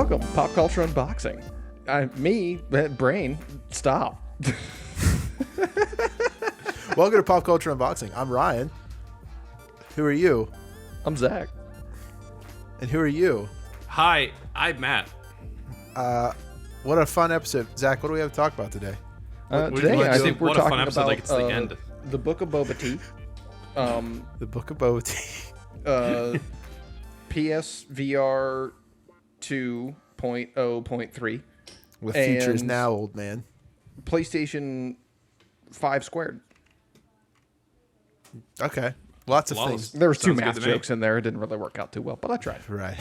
Welcome, Pop Culture Unboxing. Brain, stop. Welcome to Pop Culture Unboxing. I'm Ryan. Who are you? I'm Zach. And who are you? Hi, I'm Matt. What a fun episode. Zach, what do we have to talk about today? Today, I think we're what a fun talking episode, about like it's the end. the Book of Boba Tea. The Book of Boba Tea. PSVR 2.0.3. With features And now, old man. PlayStation 5 squared. Okay. Lots of Flawless. things. There was two Sounds good math to me. jokes in there. It didn't really work out too well, but I tried. Right.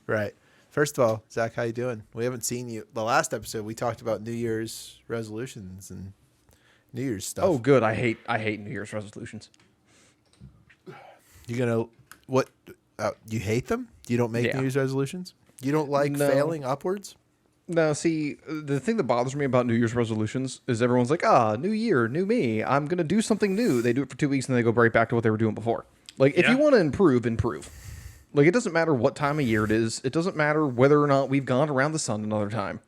Right. First of all, Zach, how you doing? We haven't seen you. The last episode, we talked about New Year's resolutions and New Year's stuff. Oh, good. I hate New Year's resolutions. You gonna what? You hate them? You don't make Yeah. New Year's resolutions? You don't like No. failing upwards? No, see, the thing that bothers me about New Year's resolutions is everyone's like, new year, new me. I'm going to do something new. They do it for 2 weeks and then they go right back to what they were doing before. Like, if Yeah. you want to improve, improve. Like, it doesn't matter what time of year it is. It doesn't matter whether or not we've gone around the sun another time.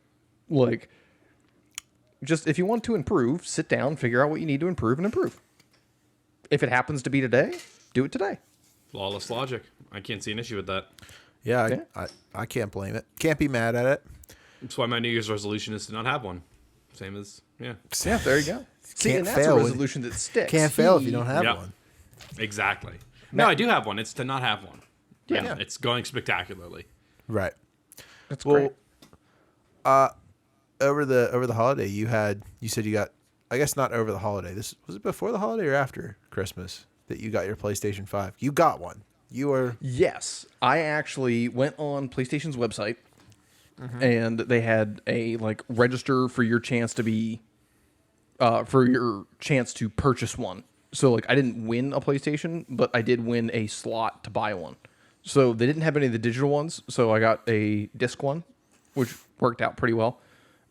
Like, just if you want to improve, sit down, figure out what you need to improve and improve. If it happens to be today, do it today. Flawless logic. I can't see an issue with that. Yeah, Yeah. I can't blame it. Can't be mad at it. That's why my New Year's resolution is to not have one. Same as, Yeah, there you go. See, Can't and that's fail a when- resolution that sticks. Can't fail if you don't have Yep. one. Exactly. No, I do have one. It's to not have one. Yeah. And it's going spectacularly. Right. That's Well, great. over the holiday you said you got, I guess not over the holiday. This was it before the holiday or after Christmas that you got your PlayStation 5. You got one. You were Yes, I actually went on PlayStation's website, and they had a register for your chance to be, for your chance to purchase one. So I didn't win a PlayStation, but I did win a slot to buy one. So they didn't have any of the digital ones, so I got a disc one, which worked out pretty well.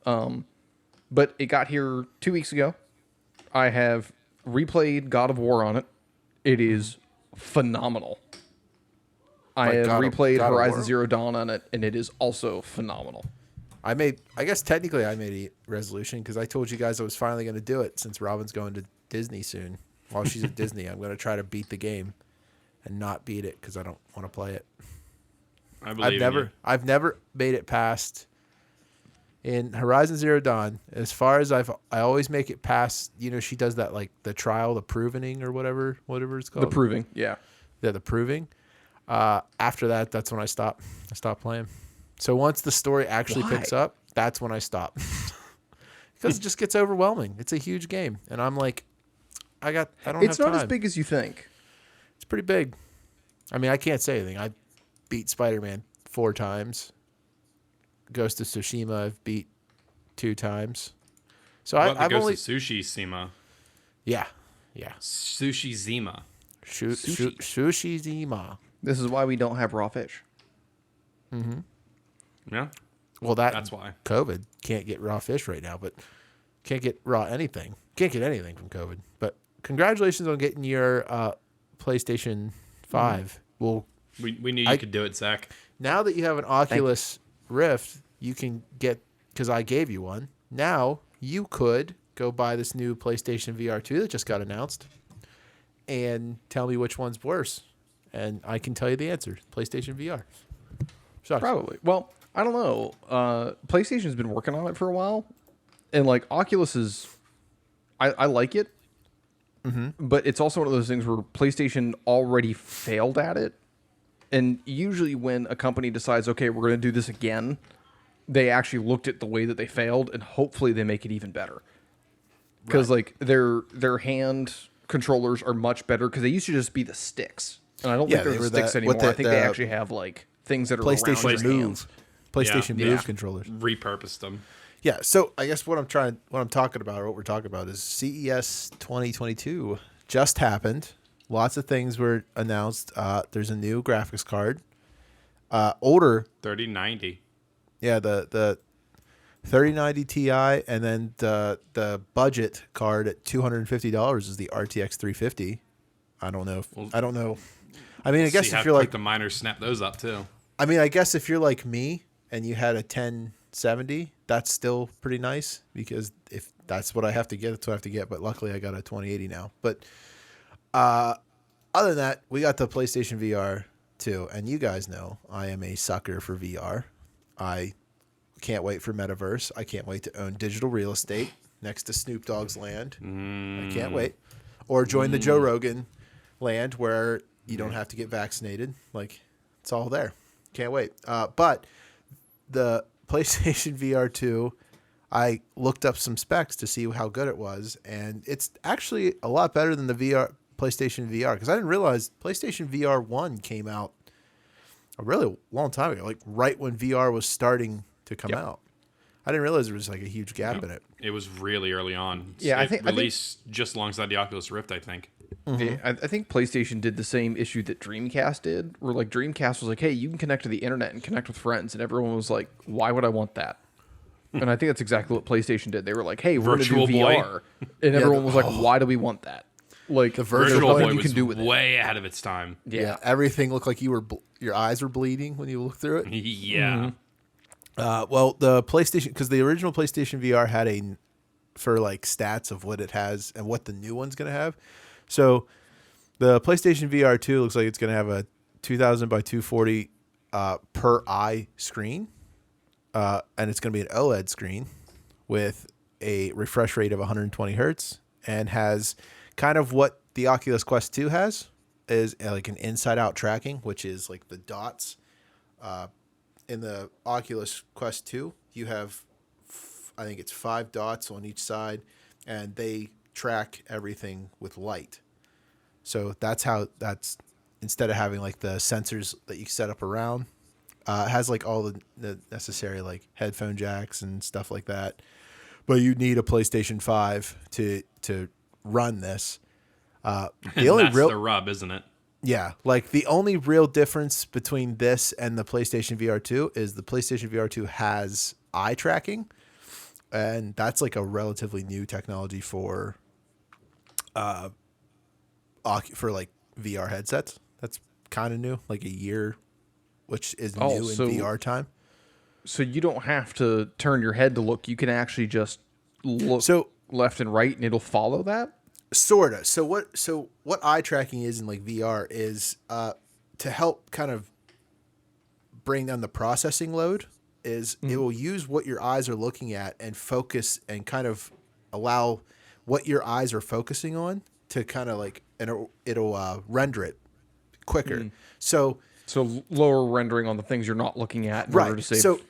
But it got here 2 weeks ago. I have replayed God of War on it. It is phenomenal. I have replayed God of Horizon War? Zero Dawn on it, and it is also phenomenal. I guess technically I made a resolution because I told you guys I was finally going to do it since Robin's going to Disney soon. While she's at Disney, I'm going to try to beat the game and not beat it because I don't want to play it. I believe in you. I've never made it past in Horizon Zero Dawn. As far as I always make it past. You know, she does that the trial, the proving or whatever it's called. The Proving, yeah. Yeah, the proving. After that, that's when I stop playing. So once the story actually picks up, that's when I stop. Because it just gets overwhelming. It's a huge game, and I'm like, I don't have time. It's not as big as you think. It's pretty big. I mean, I can't say anything. I beat Spider-Man 4 times. Ghost of Tsushima I've beat 2 times. So What about I've the Ghost only of Sushi Zima? yeah. Sushi Zima. Sushi Zima. This is why we don't have raw fish. Yeah, Well, that's why. COVID can't get raw fish right now, but can't get raw anything. Can't get anything from COVID. But congratulations on getting your PlayStation 5. Well, We knew you could do it, Zach. now that you have an Oculus Rift, you can get, because I gave you one. Now you could go buy this new PlayStation VR 2 that just got announced and tell me which one's worse. And I can tell you the answer. PlayStation VR. Sucks. Probably. Well, I don't know. PlayStation's been working on it for a while, and Oculus is, I like it, but it's also one of those things where PlayStation already failed at it, and usually when a company decides, okay, we're going to do this again, they actually looked at the way that they failed, and hopefully they make it even better. Because their hand controllers are much better because they used to just be the sticks, and I don't think they they're were the sticks the- anymore. what the- I think they actually have things that are PlayStation around your Move. hands. PlayStation Yeah. Move Yeah. controllers. Repurposed them. Yeah, so I guess what I'm talking about, or what we're talking about, is CES 2022 just happened. Lots of things were announced. There's a new graphics card. Older, 3090. yeah, the 3090 Ti, and then the budget card at $250 is the RTX 350. I don't know. I don't know. I mean, I guess See how if you're quick like, the miners snap those up too. I mean, I guess if you're like me, and you had a 1070, that's still pretty nice, because if that's what I have to get, that's what I have to get. But luckily I got a 2080 now. But other than that, we got the PlayStation VR 2, and you guys know I am a sucker for VR. I can't wait for Metaverse. I can't wait to own digital real estate next to Snoop Dogg's land. I can't wait. Or join the Joe Rogan land where you don't have to get vaccinated. Like, it's all there. Can't wait. But the PlayStation VR 2, I looked up some specs to see how good it was, and it's actually a lot better than the PlayStation VR, because I didn't realize PlayStation VR 1 came out a really long time ago, like right when VR was starting to come out. I didn't realize there was like a huge gap in it. It was really early on. Yeah, it released just alongside the Oculus Rift, I think. Yeah, I think PlayStation did the same issue that Dreamcast did, where like Dreamcast was like, hey, you can connect to the internet and connect with friends, and everyone was like, why would I want that? And I think that's exactly what PlayStation did. They were like, hey, we're going to do VR. And everyone was like, why do we want that? Like, The Virtual Boy you was can do with it. way ahead of its time. Yeah, everything looked like your eyes were bleeding when you looked through it. Yeah. Well, the PlayStation, because the original PlayStation VR had for like stats of what it has and what the new one's going to have. So the PlayStation VR 2 looks like it's going to have a 2000 by 240 per eye screen. And it's going to be an OLED screen with a refresh rate of 120 hertz, and has kind of what the Oculus Quest 2 has, is like an inside-out tracking, which is like the dots. In the Oculus Quest 2, you have, I think it's 5 dots on each side, and they track everything with light. So that's instead of having like the sensors that you set up around, it has like all the necessary like headphone jacks and stuff like that. But you need a PlayStation 5 to run this. The only That's the rub, isn't it? Yeah, like the only real difference between this and the PlayStation VR 2 is the PlayStation VR 2 has eye tracking, and that's like a relatively new technology for like VR headsets. That's kind of new, like a year, which is new in VR time. So you don't have to turn your head to look. You can actually just look left and right, and it'll follow that. Sorta. So what eye tracking is in like VR is to help kind of bring down the processing load. It will use what your eyes are looking at and focus and kind of allow what your eyes are focusing on to kind of like, and it'll render it quicker. So lower rendering on the things you're not looking at in order to save. So,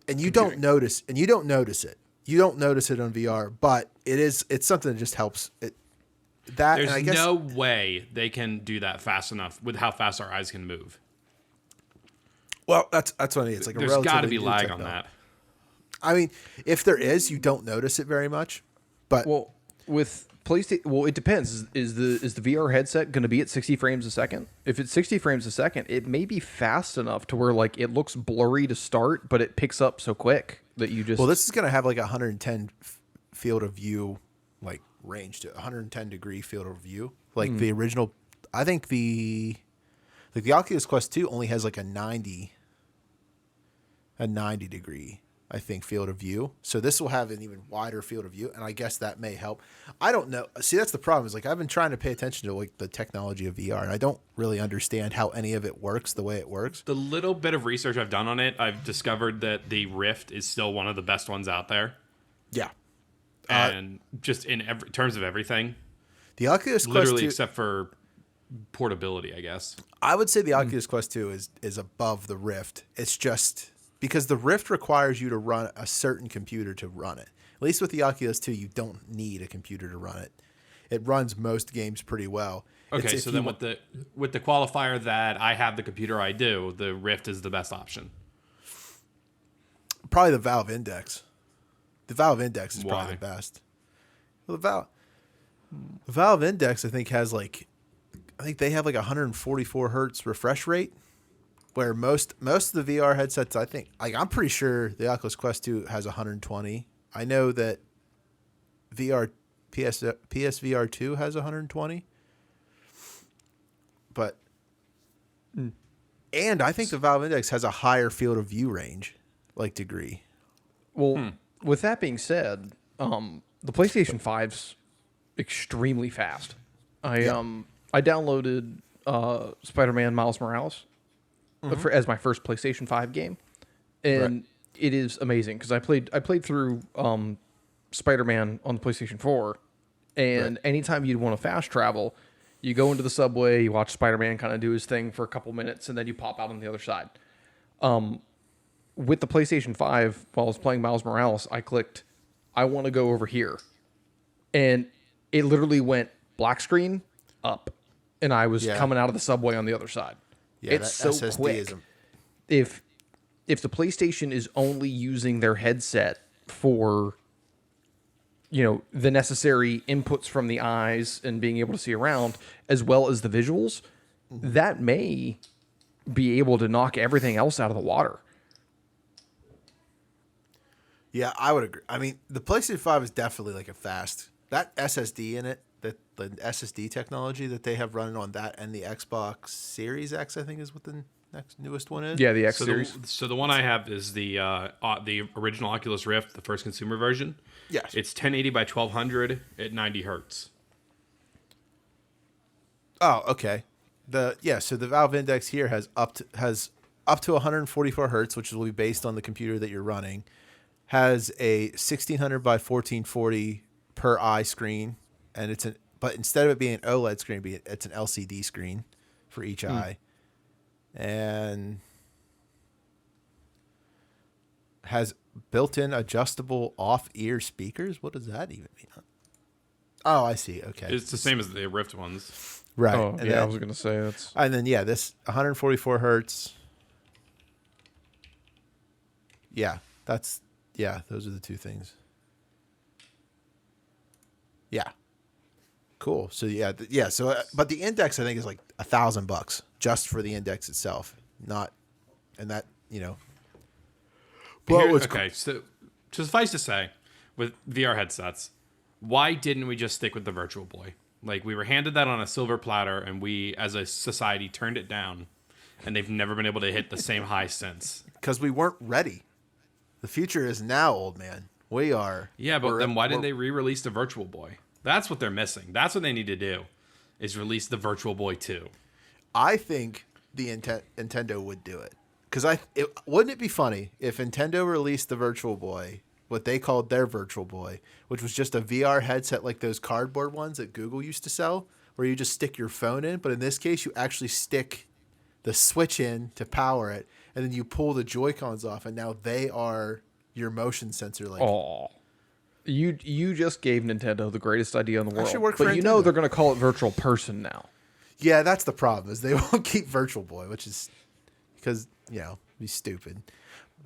and you don't notice it. You don't notice it on VR, but it's something that just helps it. There's no way they can do that fast enough with how fast our eyes can move. Well, that's what I mean. It's like there's got to be lag on that. I mean, if there is, you don't notice it very much. But with PlayStation, it depends. Is the VR headset going to be at 60 frames a second? If it's 60 frames a second, it may be fast enough to where like it looks blurry to start, but it picks up so quick that you just. Well, this is going to have like 110 field of view, like range to 110 degree field of view. Like the original, I think the Oculus Quest 2 only has like a 90 degree, I think, field of view. So this will have an even wider field of view, and I guess that may help. I don't know. See, that's the problem. Is like I've been trying to pay attention to like the technology of VR, and I don't really understand how any of it works the way it works. The little bit of research I've done on it, I've discovered that the Rift is still one of the best ones out there. Yeah. And just in terms of everything, the Oculus literally Quest 2, except for portability, I guess. I would say the Oculus Quest 2 is above the Rift. It's just because the Rift requires you to run a certain computer to run it. At least with the Oculus 2, you don't need a computer to run it. It runs most games pretty well. Okay, so then with the qualifier that I have the computer I do, the Rift is the best option. Probably the Valve Index. The Valve Index is Why? probably the best. Well, the Valve Index, I think, has like, I think they have like 144 hertz refresh rate, where most of the VR headsets, I think, like I'm pretty sure the Oculus Quest 2 has 120. I know that PSVR 2 has 120, but and I think the Valve Index has a higher field of view range like degree. Well, with that being said, the PlayStation 5's extremely fast. I downloaded Spider-Man Miles Morales as my first PlayStation 5 game, and it is amazing because I played through Spider-Man on the PlayStation 4, and anytime you'd want to fast travel, you go into the subway, you watch Spider-Man kind of do his thing for a couple minutes, and then you pop out on the other side. With the PlayStation 5, while I was playing Miles Morales, I clicked, I want to go over here. And it literally went black screen up. And I was coming out of the subway on the other side. Yeah, it's so SSD quick. If the PlayStation is only using their headset for, the necessary inputs from the eyes and being able to see around, as well as the visuals, that may be able to knock everything else out of the water. Yeah, I would agree. I mean, the PlayStation 5 is definitely like a fast. That SSD in it, the SSD technology that they have running on that and the Xbox Series X, I think is what the next newest one is. Yeah, the X Series. So the one I have is the original Oculus Rift, the first consumer version. Yes. It's 1080 by 1200 at 90 hertz. Oh, okay. So the Valve Index here has up to 144 hertz, which will be based on the computer that you're running. Has a 1600 by 1440 per eye screen, and but instead of it being an OLED screen, it's an LCD screen for each eye, and has built-in adjustable off-ear speakers. What does that even mean? Oh, I see. Okay, It's the same as the Rift ones. right. Oh, And yeah, then, I was going to say that's... And then this 144 hertz. Yeah, those are the two things. Yeah. Cool. So but the index I think is like $1,000 just for the index itself, not, and that Well, Okay, so to suffice to say, with VR headsets, why didn't we just stick with the Virtual Boy? Like, we were handed that on a silver platter, and we, as a society, turned it down, and they've never been able to hit the same high since. Because we weren't ready. The future is now, old man. We are. Yeah, but then why didn't they re-release the Virtual Boy? That's what they're missing. That's what they need to do, is release the Virtual Boy 2. I think the Nintendo would do it. Because wouldn't it be funny if Nintendo released the Virtual Boy, what they called their Virtual Boy, which was just a VR headset like those cardboard ones that Google used to sell, where you just stick your phone in, but in this case you actually stick the Switch in to power it, and then you pull the Joy-Cons off, and now they are your motion sensor. Like, oh, you just gave Nintendo the greatest idea in the world. should work for but Nintendo. they're going to call it Virtual Person now. Yeah, that's the problem, is they won't keep Virtual Boy, which is because, be stupid.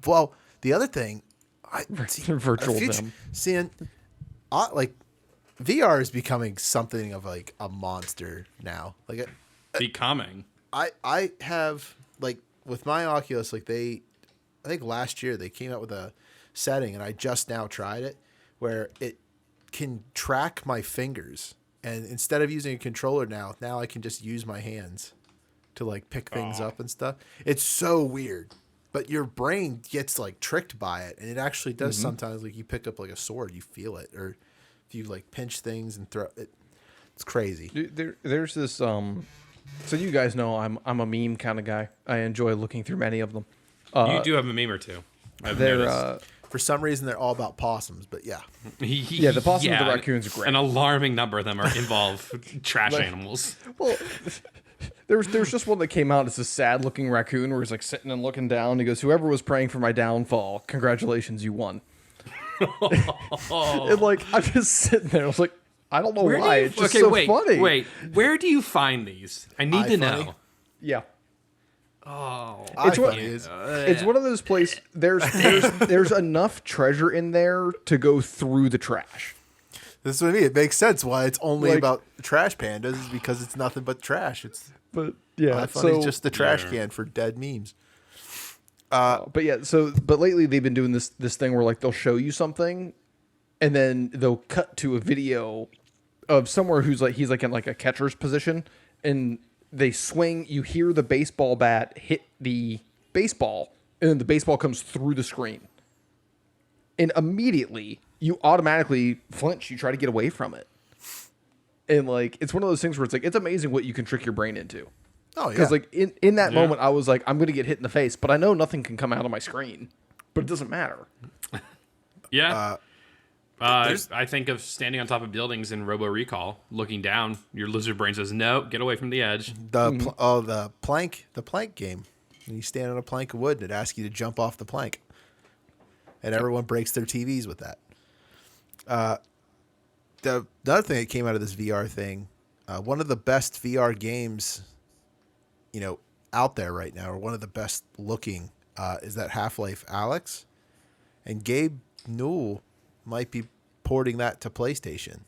Well, the other thing, Virtual them. Seeing, like, VR is becoming something of like a monster now. Like, Becoming. I have, like, with my Oculus, like, I think last year they came out with a setting, and I just now tried it, where it can track my fingers. And instead of using a controller now I can just use my hands to, like, pick things up and stuff. It's so weird. But your brain gets, like, tricked by it. And it actually does sometimes. Like, you pick up, like, a sword, you feel it. Or if you, like, pinch things and throw it. It's crazy. There's this... So you guys know I'm a meme kind of guy. I enjoy looking through many of them. You do have a meme or two. I've noticed. For some reason, they're all about possums, but yeah. Yeah, the possum and the raccoons are great. An alarming number of them involve trash animals. Well, there was just one that came out. It's a sad looking raccoon where he's like sitting and looking down. He goes, "Whoever was praying for my downfall, congratulations, you won." And like I'm just sitting there. I was like, I don't know why. It's just so funny. Wait, where do you find these? I need to know. Yeah. Oh, It's one of those places. There's enough treasure in there to go through the trash. This is what I mean. It makes sense why it's only about trash pandas, is because it's nothing but trash. But it's just the trash can for dead memes. But lately they've been doing this thing where like they'll show you something, and then they'll cut to a video of somewhere he's in like a catcher's position, and they swing. You hear the baseball bat hit the baseball, and then the baseball comes through the screen. And immediately, you automatically flinch. You try to get away from it. And, like, it's one of those things where it's like, it's amazing what you can trick your brain into. Oh, yeah. Because, like, in that moment, I was like, I'm going to get hit in the face, but I know nothing can come out of my screen. But it doesn't matter. Yeah. I think of standing on top of buildings in Robo Recall, looking down. Your lizard brain says, "No, get away from the edge." The plank game. And you stand on a plank of wood and it asks you to jump off the plank, and everyone breaks their TVs with that. The other thing that came out of this VR thing, one of the best VR games, out there right now, or one of the best looking, is that Half-Life Alyx, and Gabe Newell might be porting that to PlayStation.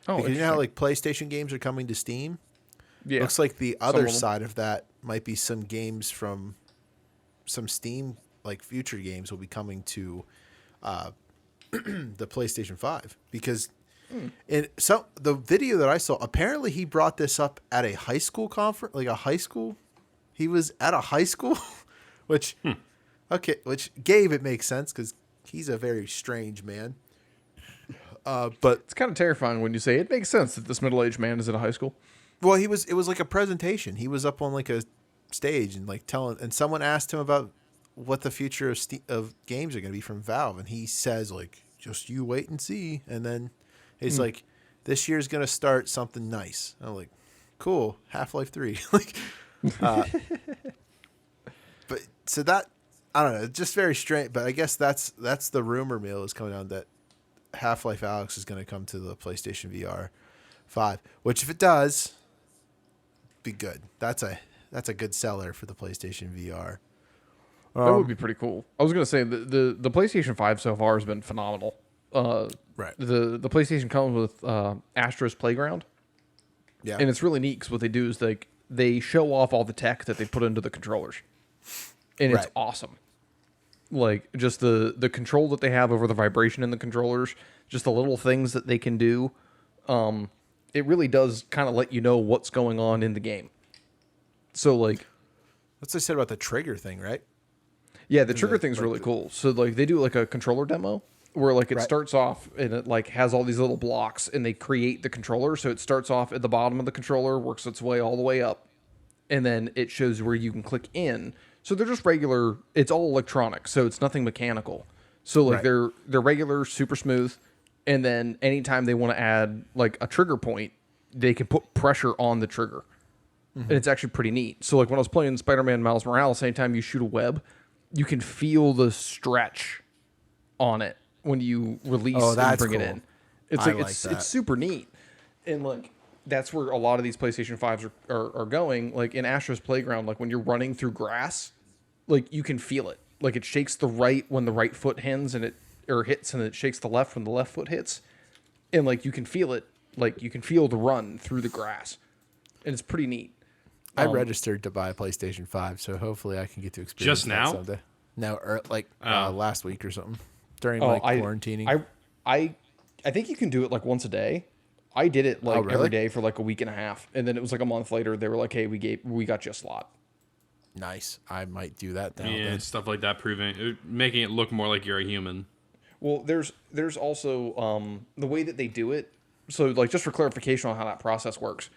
Oh, because you know how like PlayStation games are coming to Steam? Yeah. Looks like the other side of that might be some games from some Steam, like future games, will be coming to the PlayStation 5. Because the video that I saw, apparently he brought this up at a high school conference, like a high school. He was at a high school, which Gabe, it makes sense because he's a very strange man. But It's kind of terrifying when you say it makes sense that this middle-aged man is at a high school. well, it was like a presentation. He was up on like a stage and like and someone asked him about what the future of games are going to be from Valve, and he says like, just you wait and see. And then he's like, this year's going to start something nice. I'm like, cool, Half-Life 3. Like, but so that, I don't know, just very strange. But I guess that's the rumor mill is coming on that Half-Life Alyx is going to come to the PlayStation VR 5, which if it does, be good. That's a good seller for the PlayStation VR. That would be pretty cool. I was going to say the PlayStation 5 so far has been phenomenal. Right. The PlayStation comes with Astro's Playground. Yeah. And it's really neat because what they do is they show off all the tech that they put into the controllers. And it's Right. awesome. Like, just the control that they have over the vibration in the controllers, just the little things that they can do. It really does kind of let you know what's going on in the game. So, like... That's what I said about the trigger thing, right? Yeah, the trigger thing's really cool. So, like, they do, like, a controller demo where, like, it starts off and it, like, has all these little blocks and they create the controller. So it starts off at the bottom of the controller, works its way all the way up, and then it shows where you can click in. So they're just regular. It's all electronic, so it's nothing mechanical. So, like, they're regular, super smooth, and then anytime they want to add, like, a trigger point, they can put pressure on the trigger. And it's actually pretty neat. So, like, when I was playing Spider-Man Miles Morales, anytime you shoot a web, you can feel the stretch on it when you release and bring it in. It's like it's super neat. And, like, that's where a lot of these PlayStation 5s are going. Like, in Astro's Playground, like, when you're running through grass, like, you can feel it. Like, it shakes the right when the right foot hits, and it shakes the left when the left foot hits. And, like, you can feel it. Like, you can feel the run through the grass. And it's pretty neat. I registered to buy a PlayStation 5, so hopefully I can get to experience Just that now? someday. No, or last week or something during quarantining. I think you can do it like once a day. I did it like every day for like a week and a half, and then it was like a month later. They were like, "Hey, we got you a slot." Nice. I might do that now. Yeah, stuff like that, making it look more like you're a human. Well, there's also the way that they do it. So, like, just for clarification on how that process works,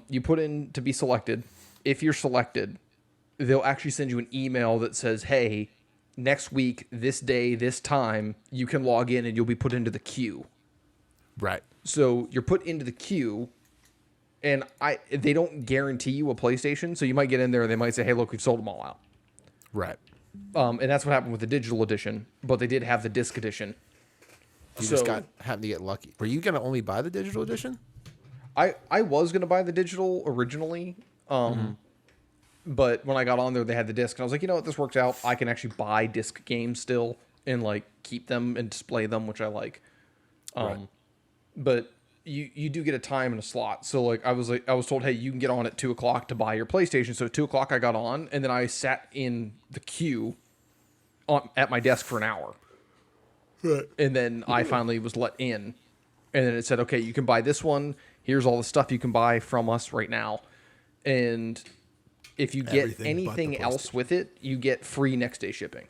you put in to be selected. If you're selected, they'll actually send you an email that says, "Hey, next week, this day, this time, you can log in and you'll be put into the queue." Right. So you're put into the queue, and they don't guarantee you a PlayStation. So you might get in there and they might say, "Hey, look, we've sold them all out." Right. And that's what happened with the digital edition, but they did have the disc edition. You just happened to get lucky. Were you going to only buy the digital edition? I was going to buy the digital originally, but when I got on there, they had the disc, and I was like, you know what, this works out. I can actually buy disc games still and, like, keep them and display them, which I like. But you do get a time and a slot. So, like, I was told, hey, you can get on at 2:00 to buy your PlayStation. So at 2:00 I got on, and then I sat in the queue at my desk for an hour. Right. And then I finally was let in, and then it said, okay, you can buy this one. Here's all the stuff you can buy from us right now. And if you get Everything but the anything else PlayStation. with it, you get free next day shipping.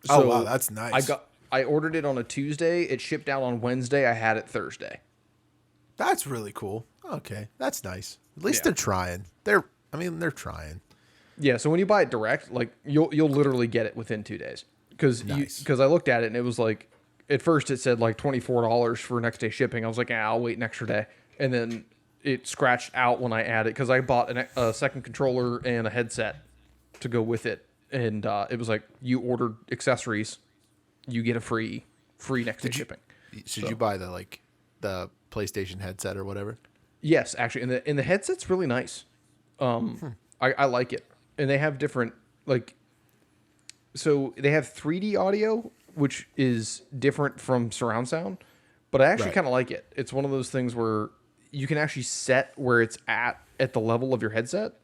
Oh, wow, that's nice. I ordered it on a Tuesday. It shipped out on Wednesday. I had it Thursday. That's really cool. Okay, that's nice. At least Yeah. they're trying. They're trying. Yeah, so when you buy it direct, like you'll literally get it within 2 days. Because Nice. I looked at it and it was like, at first it said like $24 for next day shipping. I was like, I'll wait an extra day. And then it scratched out when I added, because I bought a second controller and a headset to go with it. And it was like, you ordered accessories, you get a free next day shipping. Should you buy the PlayStation headset or whatever? Yes, actually, and the headset's really nice. I like it, and they have different so they have 3D audio, which is different from surround sound, but I actually Right. kind of like it. It's one of those things where you can actually set where it's at the level of your headset.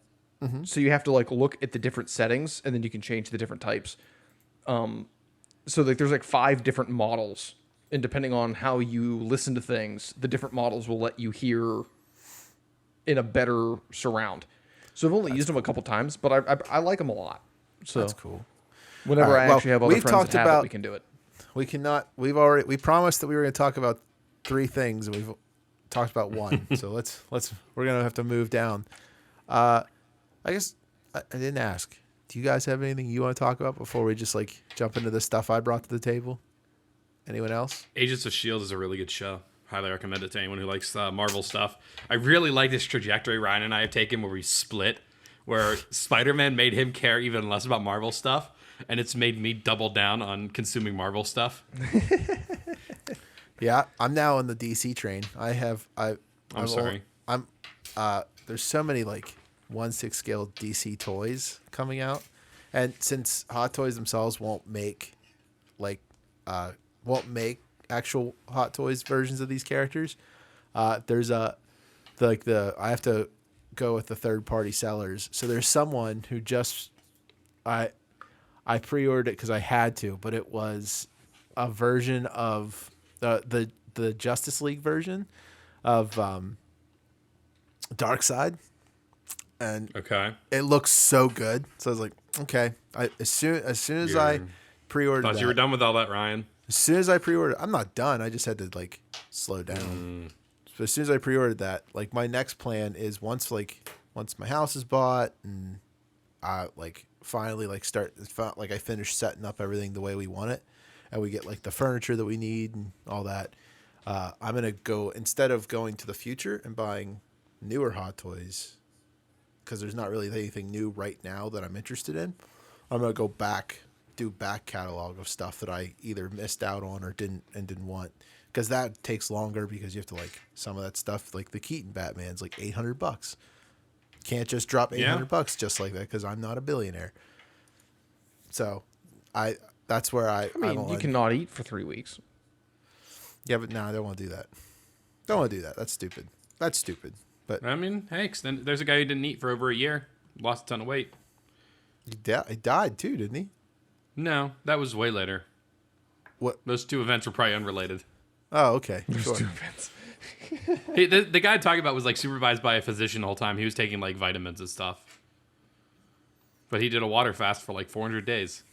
So you have to look at the different settings, and then you can change the different types. So there's 5 different models, and depending on how you listen to things, the different models will let you hear in a better surround. So I've only used them a couple times, but I like them a lot. So That's cool. whenever All right, I well, actually have other we've friends talked that have it, about- we can do it. We cannot. We promised that we were going to talk about 3 things, and we've talked about 1. So we're going to have to move down. I guess I didn't ask. Do you guys have anything you want to talk about before we just jump into the stuff I brought to the table? Anyone else? Agents of S.H.I.E.L.D. is a really good show. Highly recommend it to anyone who likes Marvel stuff. I really like this trajectory Ryan and I have taken where we split, where Spider-Man made him care even less about Marvel stuff, and it's made me double down on consuming Marvel stuff. Yeah, I'm now on the DC train. I'm sorry. There's so many 1/6 scale DC toys coming out, and since Hot Toys themselves won't make actual Hot Toys versions of these characters, there's I have to go with the third party sellers. So there's someone who just I pre-ordered it because I had to, but it was a version of the Justice League version of Darkseid, and Okay. it looks so good. So I was like, okay. As soon as I pre-ordered Thought that, you were done with all that, Ryan. as soon as I pre-ordered, I'm not done. I just had to slow down. So as soon as I pre-ordered that, my next plan is once my house is bought and I finally I finish setting up everything the way we want it, and we get the furniture that we need and all that. I'm gonna go, instead of going to the future and buying newer Hot Toys, because there's not really anything new right now that I'm interested in. I'm gonna go back, do back catalog of stuff that I either missed out on or didn't want, because that takes longer, because you have to some of that stuff, the Keaton Batman's $800. Can't just drop $800 just like that, because I'm not a billionaire. So that's where I mean, you cannot eat for 3 weeks. Yeah, but no, I don't want to do that. Don't want to do that. That's stupid. But I mean, hey, there's a guy who didn't eat for over a year, lost a ton of weight. he died too, didn't he? No, that was way later. What? Those 2 events were probably unrelated. Oh, okay. Sure. Hey, the guy I'm talking about was supervised by a physician the whole time. He was taking vitamins and stuff. But he did a water fast for 400 days.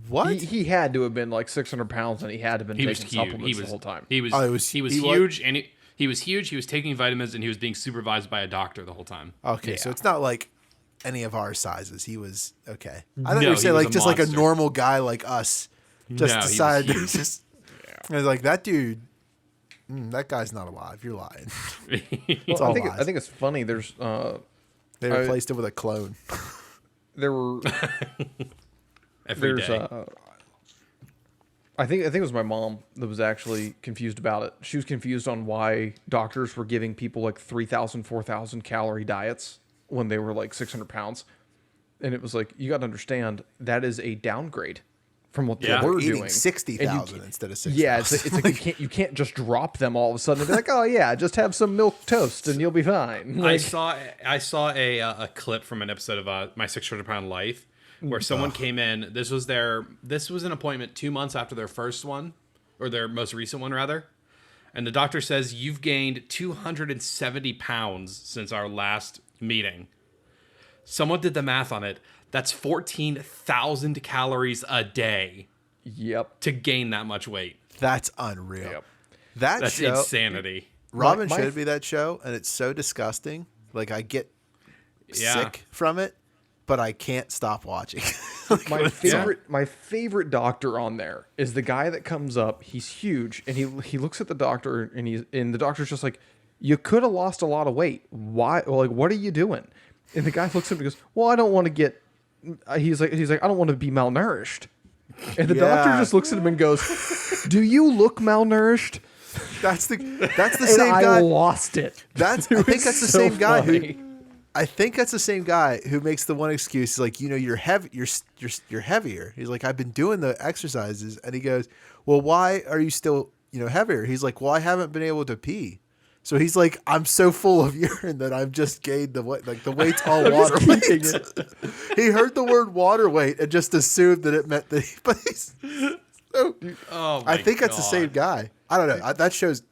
What? He had to have been 600 pounds, and he had to have been He was taking huge. supplements the whole time. He was huge, and he was huge. He was taking vitamins, and he was being supervised by a doctor the whole time. Okay, Yeah. so it's not any of our sizes. He was okay. I thought No, you were he saying was a just a monster. normal guy like us just No, he was decided to huge. just. I was that dude. That guy's not alive. You're lying. Well, all I lies. think it's funny. There's They replaced it with a clone. there were Every there's day. I think it was my mom that was actually confused about it. She was confused on why doctors were giving people 3,000, 4,000 calorie diets when they were 600 pounds. And it was you got to understand, that is a downgrade from what Yeah. they were Eating doing. 60,000 And instead of 6,000. yeah, it's you can't just drop them all of a sudden and be oh yeah, just have some milk toast and you'll be fine. I saw a clip from an episode of My 600 Pound Life where someone came in. This was an appointment 2 months after their first one, or their most recent one rather. And the doctor says, you've gained 270 pounds since our last meeting. Someone did the math on it. That's 14,000 calories a day Yep. to gain that much weight. That's unreal. Yep. That's show, insanity. Robin My- showed me that show, and it's so disgusting. Like, I get Yeah. sick from it, but I can't stop watching. My favorite doctor on there is the guy that comes up. He's huge, and he looks at the doctor, and the doctor's just like, "You could have lost a lot of weight. Why? Like, what are you doing?" And the guy looks at him and goes, "Well, I don't want to get." He's like, I don't want to be malnourished. And the doctor just looks at him and goes, "Do you look malnourished?" That's the And same I guy. lost it. I think that's the so same guy funny. I think that's the same guy who makes the one excuse. He's like, you're heavy. You're heavier. He's like, I've been doing the exercises, and he goes, well, why are you still heavier? He's like, well, I haven't been able to pee. So he's like, I'm so full of urine that I've just gained the weight. Like the weight's all water weight. He heard the word water weight and just assumed that it meant that. But he's so. Oh my I think that's the God. same guy. I don't know. That shows.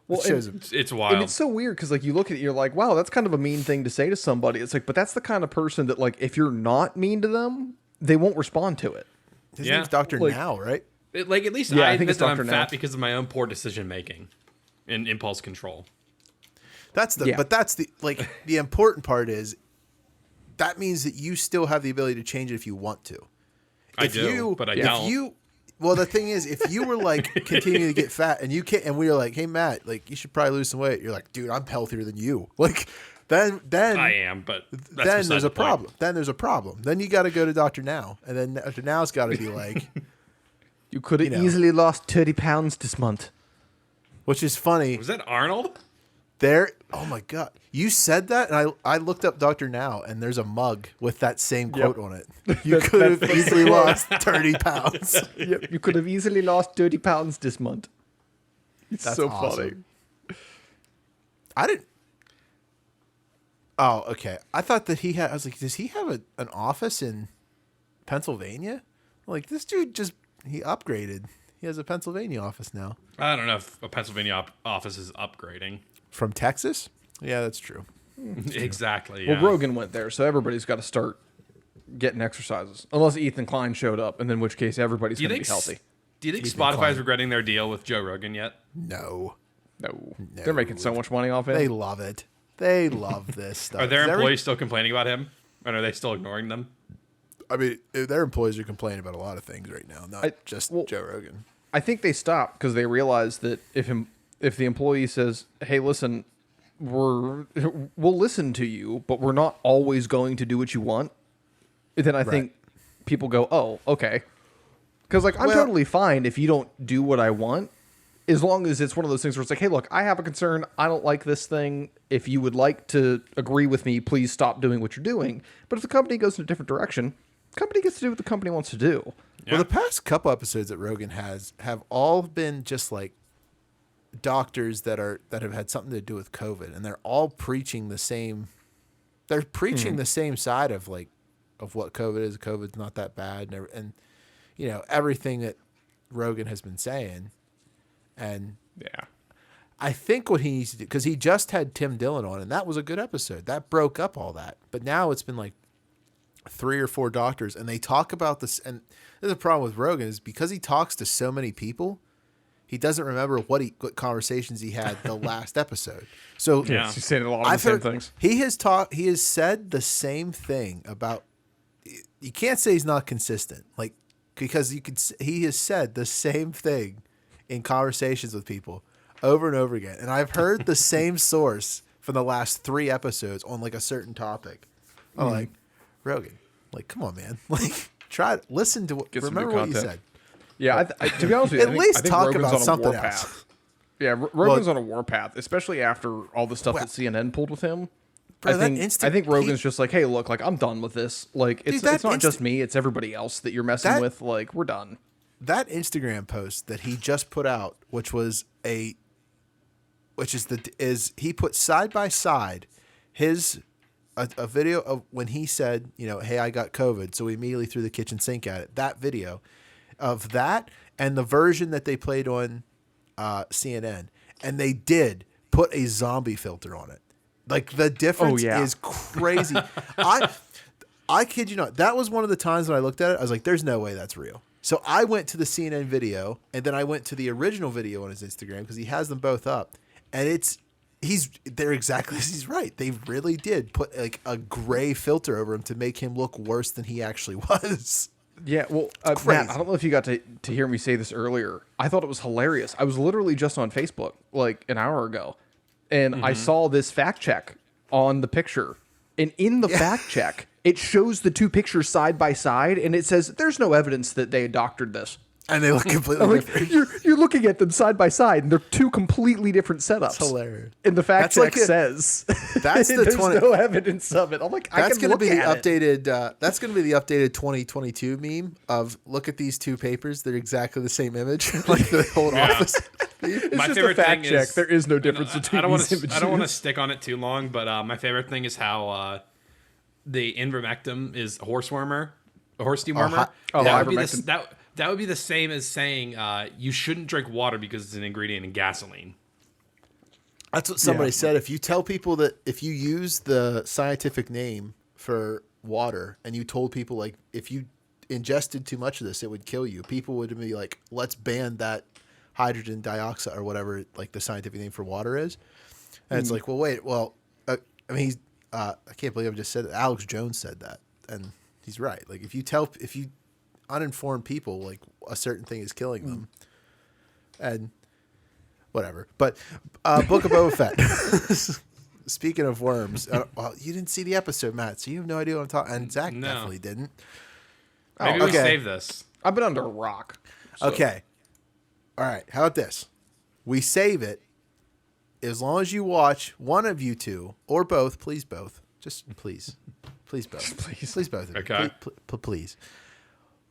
Well, shows him. It's wild. And it's so weird because like you look at it, you're like, wow, that's kind of a mean thing to say to somebody. It's like, but that's the kind of person that like if you're not mean to them, they won't respond to it. His Yeah. name's Dr. Like- Now, right? At least Yeah, I I think admit it's that I'm Dr. fat Now. because of my own poor decision making and impulse control. That's the. Yeah. But that's the the important part is that means that you still have the ability to change it if you want to. I do, but I don't. Well, the thing is, if you were like continuing to get fat and you can't, and we were like, hey Matt, like you should probably lose some weight. You're like, dude, I'm healthier than you. Like, then I am, but that's then beside there's the a point. problem. Then there's a problem. Then you got to go to Dr. Now, and then Dr. Now's got to be like, You could have You know. easily lost 30 pounds this month. which is funny. Was that Arnold? There, oh my god, you said that, and I looked up Dr. Now, and there's a mug with that same quote on it. You could have easily lost 30 pounds. Yep. You could have easily lost 30 pounds this month. It's That's so awesome. funny. I didn't. Oh, okay. I thought that he had. I was like, does he have an office in Pennsylvania? Like this dude he upgraded. He has a Pennsylvania office now. I don't know if a Pennsylvania office is upgrading. From Texas? Yeah, that's true. Exactly. Well, Yeah. Rogan went there, so everybody's got to start getting exercises. Unless Ethan Klein showed up, and in which case everybody's Do you going to think be healthy. Do you think Ethan Spotify's Klein. regretting their deal with Joe Rogan yet? No, No. They're making so much money off it. they love it. They love this stuff. Are their Is employees still complaining about him, and are they still ignoring them? I mean, their employees are complaining about a lot of things right now, not just Joe Rogan. I think they stopped because they realized that if the employee says, "Hey, listen, we'll listen to you, but we're not always going to do what you want," then I think people go, "Oh, okay." Because like I'm totally fine if you don't do what I want, as long as it's one of those things where it's like, "Hey, look, I have a concern. I don't like this thing. If you would like to agree with me, please stop doing what you're doing." But if the company goes in a different direction, the company gets to do what the company wants to do. Yeah. Well, the past couple episodes that Rogan have all been just like doctors that have had something to do with COVID, and they're all preaching the same. They're preaching the same side of what COVID is. COVID's not that bad, and everything that Rogan has been saying, and Yeah. I think what he needs to do, because he just had Tim Dillon on, and that was a good episode. That broke up all that, but now it's been like 3 or 4 doctors, and they talk about this. And there's a problem with Rogan is because he talks to so many people, he doesn't remember what conversations he had the last episode. So Yeah. She's saying a lot of the same things. He has said the same thing about. You can't say he's not consistent, like because he has said the same thing in conversations with people over and over again, and I've heard the same source for the last 3 episodes on like a certain topic. I'm like, Rogan, like, come on, man, like, listen to what. Get some Remember new what you content. said. Yeah, to be honest with you, At least I think talk Rogan's about on a something warpath. else. Yeah, Rogan's on a warpath, especially after all the stuff Well, that CNN pulled with him. bro, I that think Rogan's just like, hey, look, like I'm done with this. Like it's that not just me; it's everybody else that you're messing that- with. Like we're done. That Instagram post that he just put out, which is he put side by side a video of when he said, hey, I got COVID, so we immediately threw the kitchen sink at it. That video of that and the version that they played on CNN, and they did put a zombie filter on it. Like the difference yeah. is crazy. I kid you not. That was one of the times when I looked at it, I was like, there's no way that's real. So I went to the CNN video, and then I went to the original video on his Instagram because he has them both up. And they're exactly as he's right. They really did put like a gray filter over him to make him look worse than he actually was. Yeah, well, Matt, I don't know if you got to hear me say this earlier. I thought it was hilarious. I was literally just on Facebook like an hour ago, and I saw this fact check on the picture. And in the fact check, it shows the two pictures side by side, and it says there's no evidence that they doctored this. And they look completely different. You're looking at them side by side, and they're two completely different setups. That's hilarious. And the fact check says that's the there's no evidence of it. I'm like, that's going to be the updated. That's going to be the updated 2022 meme of look at these two papers. They're exactly the same image, like the whole office. It's my just favorite a fact thing check. is, There is no difference between these images. I don't want to stick on it too long, but my favorite thing is how the ivermectin is horse dewormer. That would be the same as saying you shouldn't drink water because it's an ingredient in gasoline. That's what somebody said. If you tell people that if you use the scientific name for water and you told people like if you ingested too much of this, it would kill you, people would be like, let's ban that hydrogen dioxide or whatever like the scientific name for water is. And it's like, well, wait, I mean, I can't believe I just said that. Alex Jones said that, and he's right. Like if you uninformed people like a certain thing is killing them, and whatever. But Book of Boba Fett. Speaking of worms, well, you didn't see the episode, Matt, so you have no idea what I'm talking. And Zach definitely didn't. Maybe we save this. I've been under a rock. So. Okay. All right. How about this? We save it as long as you watch one of you two or both. Please both. Just please both. Please both. Okay. Please.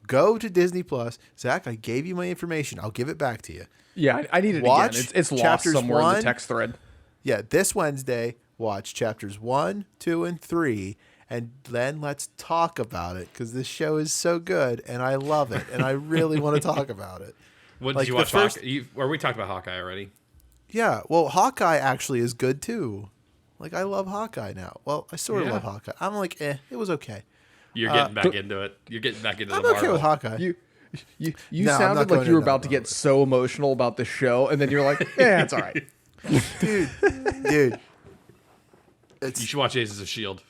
Go to Disney Plus. Zach, I gave you my information. I'll give it back to you. Yeah, I need it Watch again. It's lost chapters somewhere in 1. the text thread. Yeah, this Wednesday, watch chapters 1, 2, and 3, and then let's talk about it because this show is so good and I love it and I really want to talk about it. What did you watch? Or we talked about Hawkeye already. Yeah, well, Hawkeye actually is good too. Like I love Hawkeye now. Well, I sort of love Hawkeye. I'm like, it was okay. You're getting back into it. You're getting back into the I'm okay with Hawkeye. You sounded like you were about to get so emotional about the show, and then you're like, yeah, it's all right. Dude. You should watch Agents of S.H.I.E.L.D.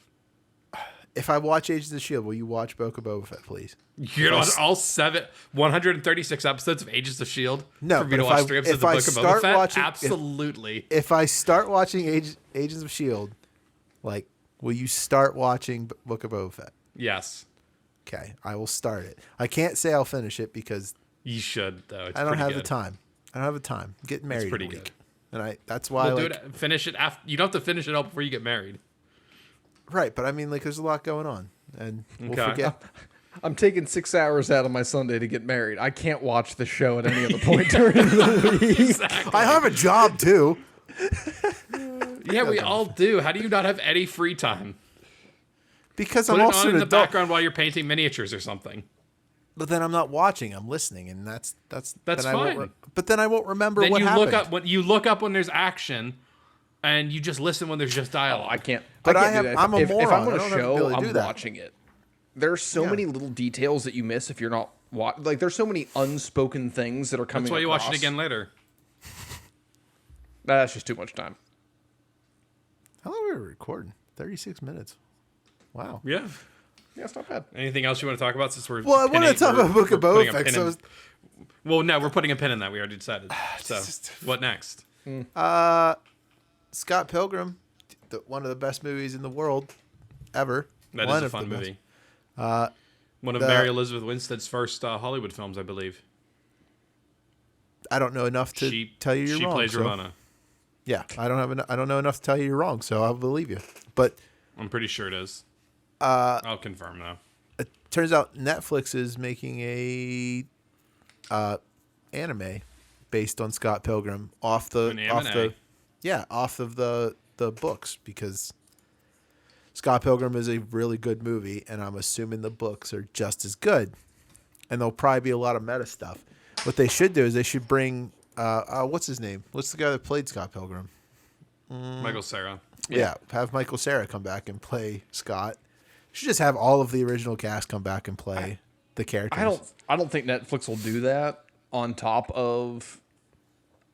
If I watch Agents of S.H.I.E.L.D., will you watch Book of Boba Fett, please? You're gonna watch all 136 episodes of Agents of S.H.I.E.L.D.? No, for me to watch 3 episodes of Book of Boba Fett? Absolutely. If I start watching Agents of S.H.I.E.L.D., like, will you start watching Book of Boba Fett? Yes. Okay, I will start it. I can't say I'll finish it because you should though. I don't have the time. I'm getting married. It's pretty good, and that's why. We'll do it. Finish it after. You don't have to finish it all before you get married. Right, but I mean, like, there's a lot going on, and we'll forget. I'm taking 6 hours out of my Sunday to get married. I can't watch the show at any other point during the week. Exactly. I have a job too. Yeah, we all do. How do you not have any free time? Because Put I'm it also on in an the adult. background while you're painting miniatures or something. But then I'm not watching. I'm listening, and that's fine. But then I won't remember then what you happened. look up when there's action, and you just listen when there's just dialogue. I can't. But I can't do that. I'm a if moron. I'm I on a don't have the show, ability to do I'm that. watching it. There's so many little details that you miss if you're not like. There's so many unspoken things that are coming. That's why you watch it across. again later. That's just too much time. How long were we recording? 36 minutes. Wow. Yeah. Yeah, it's not bad. Anything else you want to talk about since we're Well, I wanted to talk about Book of Boba Fett. Well, no, we're putting a pin in that. We already decided. So, what next? Scott Pilgrim, one of the best movies in the world ever. That is a fun movie. One of Mary Elizabeth Winstead's first Hollywood films, I believe. I don't know enough to tell you you're wrong. She plays Ramona. Yeah, I don't know enough to tell you you're wrong, so I'll believe you. But I'm pretty sure it is. I'll confirm though. It turns out Netflix is making a anime based on Scott Pilgrim off of the books, because Scott Pilgrim is a really good movie, and I'm assuming the books are just as good. And there'll probably be a lot of meta stuff. What they should do is they should bring what's his name? What's the guy that played Scott Pilgrim? Michael Cera. Yeah, have Michael Cera come back and play Scott. Should just have all of the original cast come back and play the characters. I don't think Netflix will do that. On top of,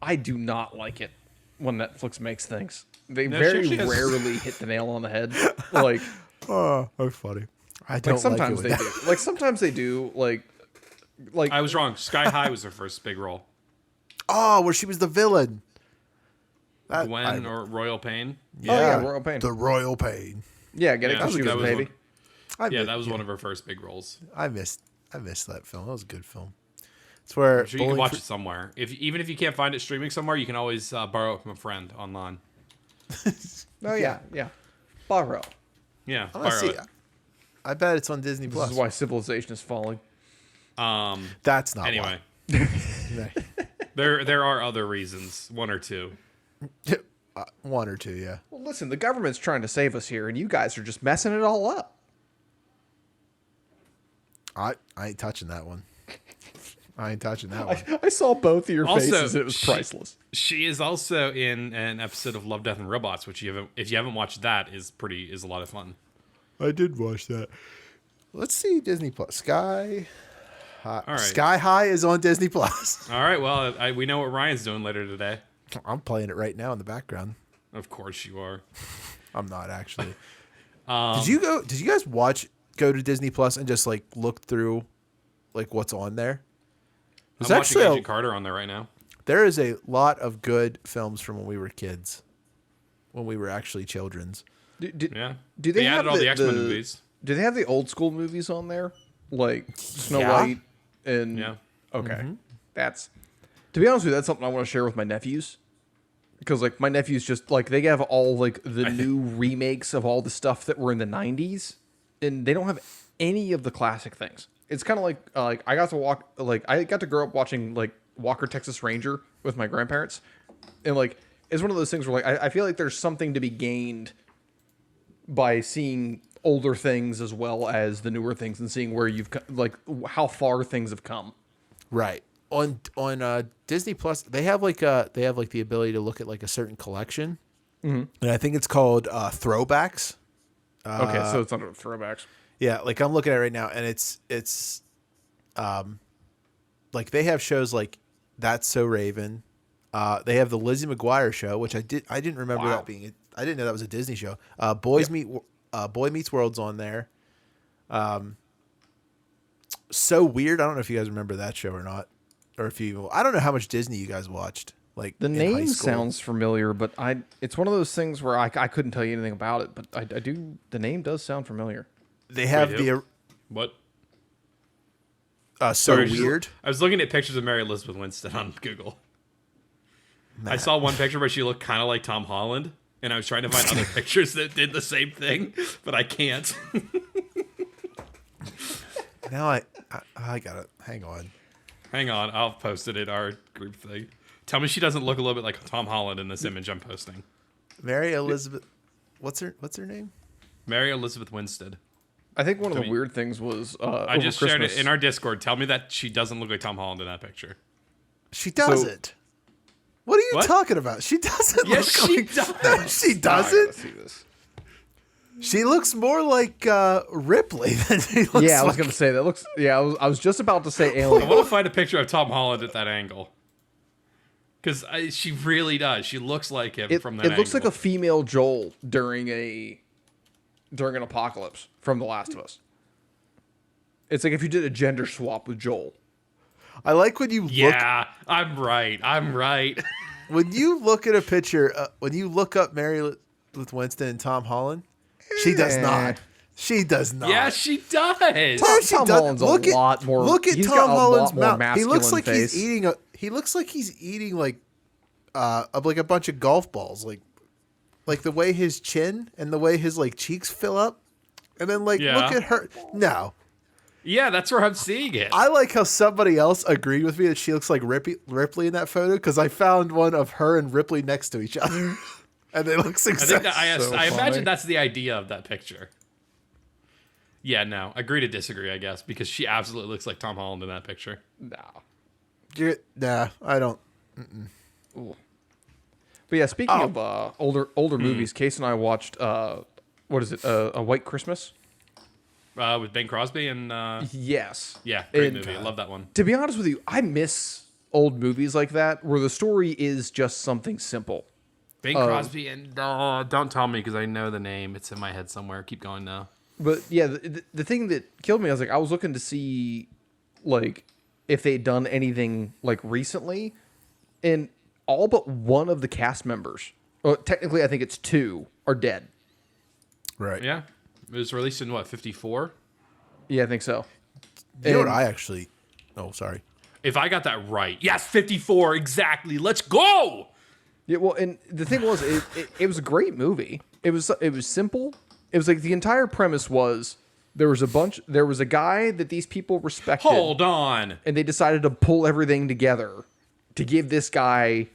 I do not like it when Netflix makes things. They very rarely hit the nail on the head. Like, oh, that's funny. I don't sometimes like it they do. Like sometimes they do. Like I was wrong. Sky High was her first big role. Oh, where she was the villain. Gwen or Royal Pain. Yeah, Royal Pain. The Royal Pain. Yeah, get it Yeah, because she was a baby. That was one of her first big roles. I missed that film. That was a good film. It's where I'm sure you can watch it somewhere. Even if you can't find it streaming somewhere, you can always borrow it from a friend online. Oh yeah. Borrow. Yeah, I wanna borrow see it. I bet it's on Disney This Plus. is why civilization is falling. That's not Anyway, why. there are other reasons. One or two. One or two, yeah. Well, listen, the government's trying to save us here, and you guys are just messing it all up. I ain't touching that one. I saw both of your Also, faces, and it was priceless. She is also in an episode of Love, Death, and Robots, which if you haven't watched that, is a lot of fun. I did watch that. Let's see Disney Plus. Sky High. All right. Sky High is on Disney Plus. All right, well, we know what Ryan's doing later today. I'm playing it right now in the background. Of course you are. I'm not actually. Did you guys go to Disney Plus and just like look through like what's on there? I'm watching Agent Carter on there right now. There is a lot of good films from when we were kids, when we were actually children's. Yeah. Do they have added all the X-Men movies? Do they have the old school movies on there, like Snow Yeah. White and? Yeah. Okay, that's, to be honest with you, that's something I want to share with my nephews, because like my nephews just like they have all like the new remakes of all the stuff that were in the '90s, and they don't have any of the classic things. It's kind of like I got to grow up watching like Walker Texas Ranger with my grandparents, and like it's one of those things where like I feel like there's something to be gained by seeing older things as well as the newer things and seeing where you've like how far things have come. Right. On Disney Plus, they have the ability to look at like a certain collection, and I think it's called throwbacks. Okay, so it's under throwbacks. Yeah, like I'm looking at it right now, and it's like they have shows like That's So Raven. They have the Lizzie McGuire show, which I didn't remember that being. I didn't know that was a Disney show. Boy Meets World's on there. So Weird. I don't know if you guys remember that show or not, or if you. I don't know how much Disney you guys watched. Like The in high name school. sounds familiar, but it's one of those things where I couldn't tell you anything about it, but I do. The name does sound familiar. They have Wait, the What? So Sorry, Weird. I was looking at pictures of Mary Elizabeth Winstead on Google. I saw one picture where she looked kind of like Tom Holland, and I was trying to find other pictures that did the same thing, but I can't. Now I gotta hang on. Hang on, I'll post it in our group thing. Tell me she doesn't look a little bit like Tom Holland in this image I'm posting. Mary Elizabeth. What's her name? Mary Elizabeth Winstead. I think one of the weird things was I just shared it in our Discord. Tell me that she doesn't look like Tom Holland in that picture. She doesn't. What are you talking about? She doesn't. Yes, look she like, does. No, she doesn't. She looks more like Ripley than she looks. Yeah, I was like... gonna say that looks. Yeah, I was just about to say I Alien. want to find a picture of Tom Holland at that angle. Because she really does. She looks like him from that angle. It looks like a female Joel during an apocalypse from The Last of Us. It's like if you did a gender swap with Joel. I like when you look. Yeah, I'm right. When you look at a picture, when you look up Mary with Winston and Tom Holland, she does not. She does not. Yeah, she does. Tom Holland's a lot more. Look at he's Tom got a Holland's lot more mouth. He looks like face. he's eating He looks like he's eating like a bunch of golf balls. Like the way his chin and the way his like cheeks fill up, and then look at her. No. Yeah, that's where I'm seeing it. I like how somebody else agreed with me that she looks like Ripley in that photo, because I found one of her and Ripley next to each other, and they look exactly. I imagine that's the idea of that picture. Yeah, no, agree to disagree, I guess, because she absolutely looks like Tom Holland in that picture. Nah, I don't. Ooh. But yeah, speaking of older movies, Case and I watched what is it? A White Christmas. With Ben Crosby and Yes. yeah, great And, movie. I love that one. To be honest with you, I miss old movies like that where the story is just something simple. Ben Crosby and don't tell me because I know the name. It's in my head somewhere. Keep going now. But yeah, the thing that killed me, I was looking to see like if they'd done anything like recently, and all but one of the cast members, well, technically I think it's two, are dead. Right. Yeah, it was released in what 54. Yeah, I think so. You know what And- I actually... Oh, sorry. If I got that right, yes, 54 exactly. Let's go. Yeah, well, and the thing was, it was a great movie. It was simple. It was like the entire premise was there was a guy that these people respected. Hold on. And they decided to pull everything together to give this guy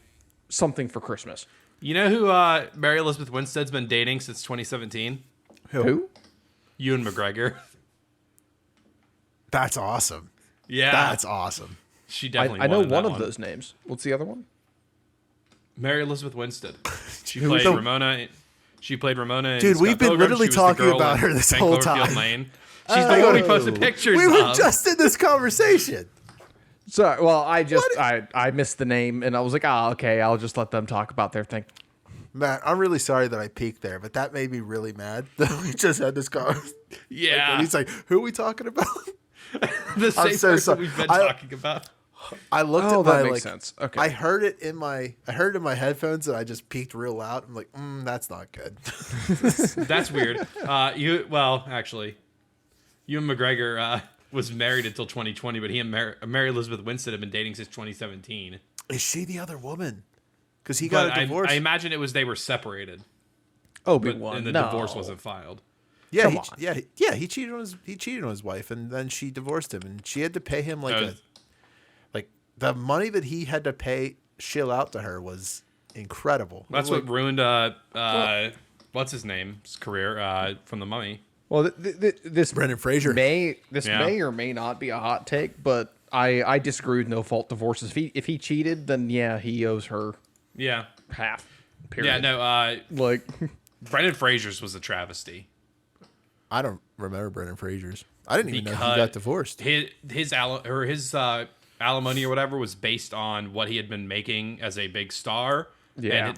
something for Christmas. You know who Mary Elizabeth Winstead's been dating since 2017? Who? Ewan McGregor. That's awesome. Yeah, That's awesome. she definitely. I know wanted that one of those names. What's the other one? Mary Elizabeth Winstead. She Who- played so- Ramona. She played Ramona. In Dude, Scott we've been Pilgrim. literally She was the talking girl about in her this 10 whole Cloverfield time. Lane. She's the one we posted pictures We were of. just in this conversation. Sorry, well, I missed the name, and I was like, okay, I'll just let them talk about their thing. Matt, I'm really sorry that I peeked there, but that made me really mad that we just had this conversation. Yeah, And he's like, who are we talking about? the same so person sorry. we've been I- talking about. I looked Oh, at my that makes sense. Okay. I heard it in my headphones and I just peeked real loud. I'm like, that's not good. That's weird. Actually, Ewan McGregor was married until 2020, but he and Mary Elizabeth Winstead have been dating since 2017. Is she the other woman? Because he got But a divorce. I imagine it was they were separated, Oh, big but one. and the No. divorce wasn't filed. yeah, come he, on. yeah, he cheated on his wife, and then she divorced him, and she had to pay him like the money that he had to shill out to her was incredible. That's Like, what ruined what's his name's career from The Mummy. Well, this Brendan Fraser. may Yeah. or may not be a hot take, but I disagree with no fault divorces. If he cheated, then yeah, he owes her Yeah, half. Period. yeah. No, Like, Brendan Fraser's was a travesty. I don't remember Brendan Fraser's. I didn't even know he Because got divorced. His alimony or whatever was based on what he had been making as a big star. Yeah.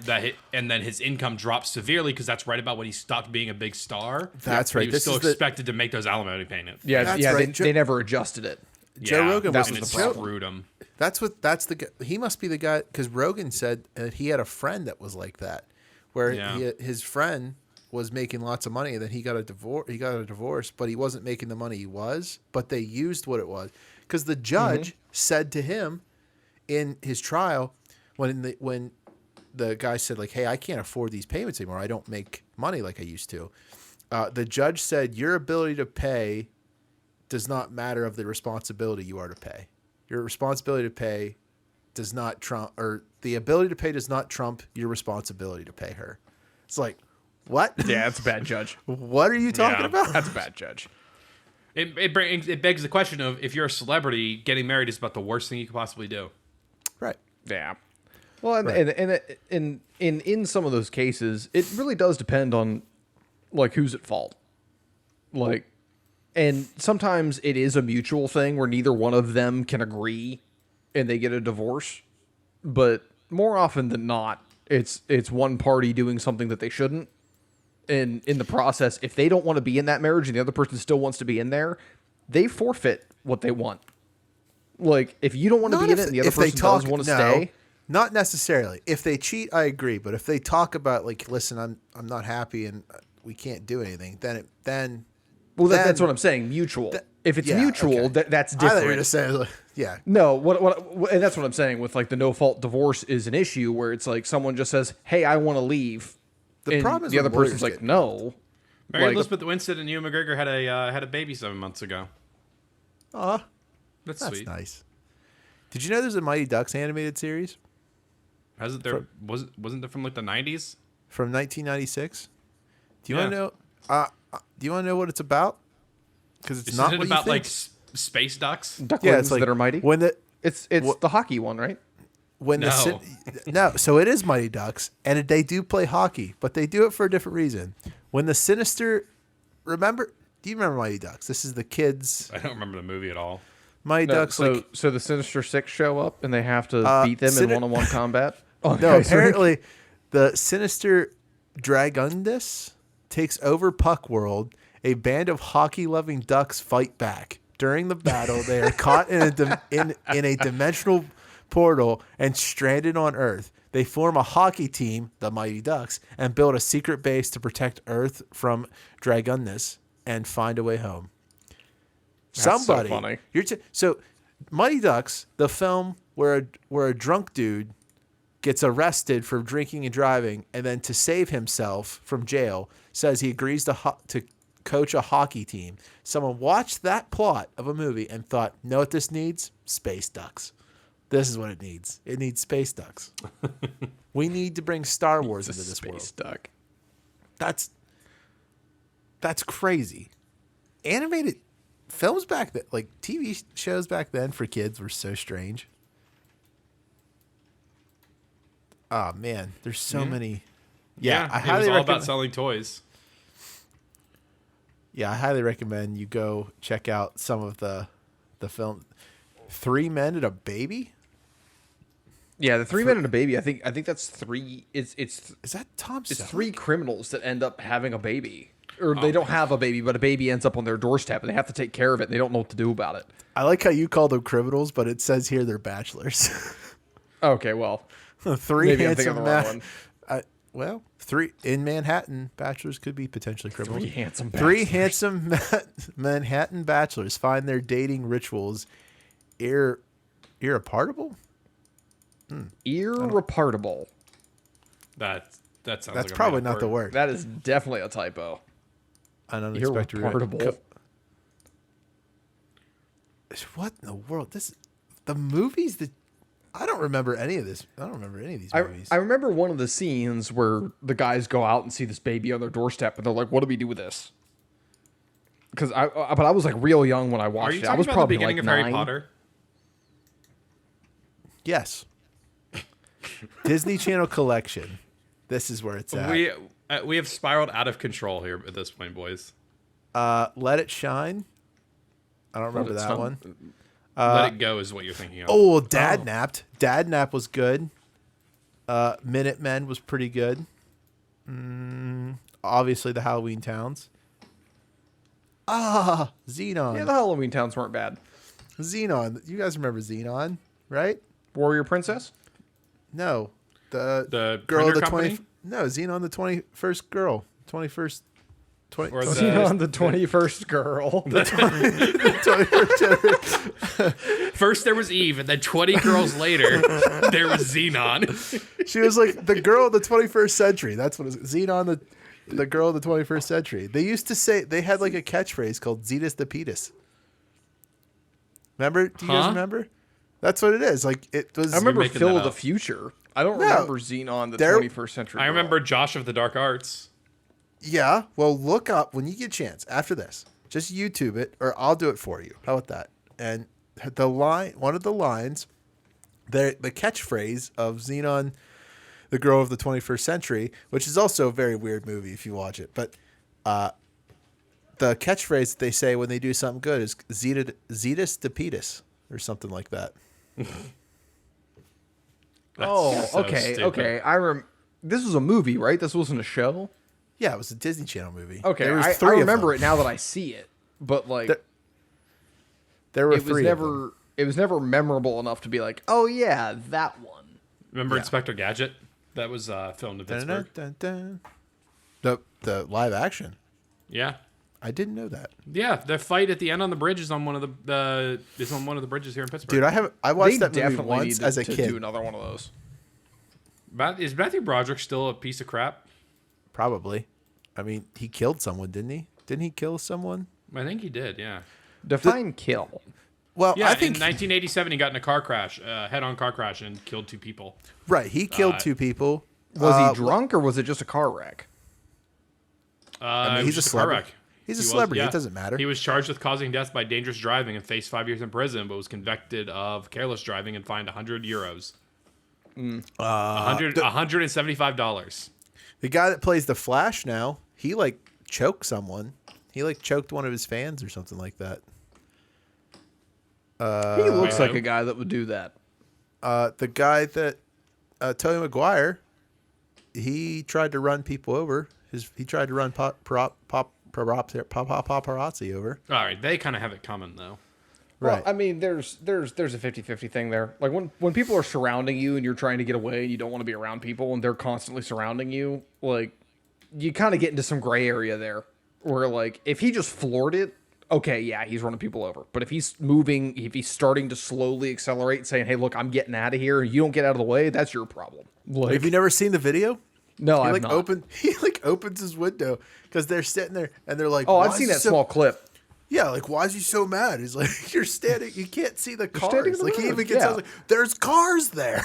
And then his income dropped severely because that's right about when he stopped being a big star. That's But right. He was This still is the- expected to make those alimony payments. yeah, That's yeah. right. They never adjusted it. Joe Rogan was and the it problem. screwed him. That's the guy. He must be the guy because Rogan said that he had a friend that was like that, where Yeah. his friend was making lots of money, and then he got a divorce. He got a divorce, but he wasn't making the money he was. But they used what it was because the judge said to him in his trial when the guy said like, "Hey, I can't afford these payments anymore. I don't make money like I used to." The judge said, "Your ability to pay does not matter of the responsibility you are to pay. Your responsibility to pay does not trump, or the ability to pay does not trump your responsibility to pay her." It's like, what? Yeah, that's a bad judge. What are you talking Yeah. about? That's a bad judge. It begs the question of if you're a celebrity, getting married is about the worst thing you could possibly do. Right. Yeah. Well, and, Right. and in some of those cases, it really does depend on like who's at fault. Like, and sometimes it is a mutual thing where neither one of them can agree, and they get a divorce. But more often than not, it's one party doing something that they shouldn't. And in the process, if they don't want to be in that marriage and the other person still wants to be in there, they forfeit what they want. Like, if you don't want to be in it and the other person does want to stay. Not necessarily. If they cheat, I agree. But if they talk about like, listen, I'm not happy and we can't do anything, then Well, that's what I'm saying. Mutual. If it's yeah, mutual, okay. that's I thought you were different. just saying, like, yeah. No, and that's what I'm saying with like the no fault divorce is an issue where it's like someone just says, "Hey, I want to leave." The and problem is the other when lawyers person's like, get- "No." Mary Like- Elizabeth Winstead and Ewan McGregor had a baby 7 months ago. Aw, That's that's sweet. nice. Did you know there's a Mighty Ducks animated series Has it there? Wasn't it from like the 90s? from 1996? Do you Yeah. want to know? Do you want to know what it's about? Because it's Isn't not it what about you like think. space ducks? Ducklings Yeah, it's like that are mighty. when the It's What- the hockey one, right? when No. no, so it is Mighty Ducks, and they do play hockey, but they do it for a different reason. When the Sinister, do you remember Mighty Ducks? This is the kids. I don't remember the movie at all. Mighty No, Ducks, so like so the Sinister Six show up and they have to beat them in one-on-one combat. Oh, no, okay, so- apparently the Sinister Dragundus takes over Puck World. A band of hockey-loving ducks fight back. During the battle, they are caught in a dimensional portal and stranded on Earth. They form a hockey team, the Mighty Ducks, and build a secret base to protect Earth from Dragundus and find a way home. That's so funny. So Mighty Ducks, the film where a drunk dude gets arrested for drinking and driving, and then to save himself from jail, says he agrees to coach a hockey team. Someone watched that plot of a movie and thought, know what this needs? Space ducks. This is what it needs. It needs space ducks. We need to bring Star Wars into this world. Space duck. That's crazy. Animated films back then, like TV shows back then for kids, were so strange. Oh man, there's so many. Yeah, I it highly was all recommend. about selling toys. Yeah, I highly recommend you go check out some of the film. 3 Men and a Baby. Yeah, the 3 Men and a Baby. I think that's three. It's Is that Tom it's Selleck? 3 criminals that end up having a baby, or they don't have a baby, but a baby ends up on their doorstep, and they have to take care of it. And they don't know what to do about it. I like how you call them criminals, but it says here they're bachelors. Okay, well, 3 maybe I'm thinking handsome of the wrong one. well, 3 in Manhattan. Bachelors could be potentially criminals. 3 handsome. 3 bastards. handsome Manhattan bachelors find their dating rituals irreparable. Irreparable. That sounds like That's a probably made-up not the word. word. That is definitely a typo. An unexpected Irreparable. What in the world? The movies that I don't remember any of this. I don't remember any of these movies. I remember one of the scenes where the guys go out and see this baby on their doorstep, and they're like, "What do we do with this?" Because but I was like real young when I Are watched you it. I talking was about the probably beginning like of Harry 9. Potter? Yes. Disney Channel collection. This is where it's at. We have spiraled out of control here at this point, boys. Let It Shine. I don't remember It that Shine. one. Let It Go is what you're thinking of. Oh, Dad Napped. Dad Nap was good. Minutemen was pretty good. Obviously, the Halloween Towns. Xenon. Yeah, the Halloween Towns weren't bad. Xenon. You guys remember Xenon, right? Warrior Princess. No. The girl of Printer the Company? No, Xenon the 21st girl. 21st. Or the- Xenon, the 21st girl. 21st generation. First there was Eve, and then 20 girls later, there was Xenon. She was like the girl of the 21st century. That's what it was. Xenon, the girl of the 21st century. They used to say, they had like a catchphrase called Zetus the Petus. Remember? Do you guys remember? That's what it is. Like it was. I remember making Phil that of the up. Future. I don't No. remember Xenon, the There- 21st century. I girl. remember Josh of the Dark Arts. Yeah. Well, look up when you get a chance after this. Just YouTube it, or I'll do it for you. How about that? And one of the lines, the catchphrase of Xenon, the girl of the 21st century, which is also a very weird movie if you watch it. But the catchphrase that they say when they do something good is Zetus de Petus or something like that. That's so okay, stupid. Oh, this was a movie, right? This wasn't a show. Yeah, it was a Disney Channel movie. Okay, there was I 3 of remember them. it now that I see it, but like There were it was 3 of them. never memorable enough to be like, oh yeah, that one. Remember Yeah. Inspector Gadget? That was filmed in Pittsburgh. Dun, dun, dun. The live action. Yeah. I didn't know that. Yeah, the fight at the end on the bridge is on one of the bridges here in Pittsburgh. Dude, I watched They that movie definitely once need as a to kid. do another one of those. Is Matthew Broadrick still a piece of crap? Probably. I mean, he killed someone, didn't he? Didn't he kill someone? I think he did. Yeah. Define kill. Well, Yeah. I think in 1987, he got in a car crash, head-on car crash, and killed 2 people. right. He killed 2 people. Was he drunk or was it just a car wreck? I mean, It was he's a just car celebrity. wreck. He's a He was- celebrity. yeah. It doesn't matter. He was charged with causing death by dangerous driving and faced 5 years in prison, but was convicted of careless driving and fined €100. $175. The guy that plays the Flash now, he like choked someone. He like choked one of his fans or something like that. He looks like a guy that would do that. The guy that Tobey Maguire, he tried to run people over. He tried to run paparazzi over. All right, they kind of have it coming though. Well, Right. I mean, there's a 50-50 thing there. Like when people are surrounding you and you're trying to get away and you don't want to be around people and they're constantly surrounding you, like you kind of get into some gray area there where like if he just floored it, okay, yeah, he's running people over. But if he's moving, if he's starting to slowly accelerate and saying, "Hey, look, I'm getting out of here," and you don't get out of the way, that's your problem. Like, Have you never seen the video? no, He I've like not. he like opens his window because they're sitting there and they're like, Oh, "Why I've is seen he that so-" small clip. Yeah, like why is he so mad? He's like, "You're standing, you can't see the standing in cars." the Like he road, even gets yeah. out like, "There's cars there."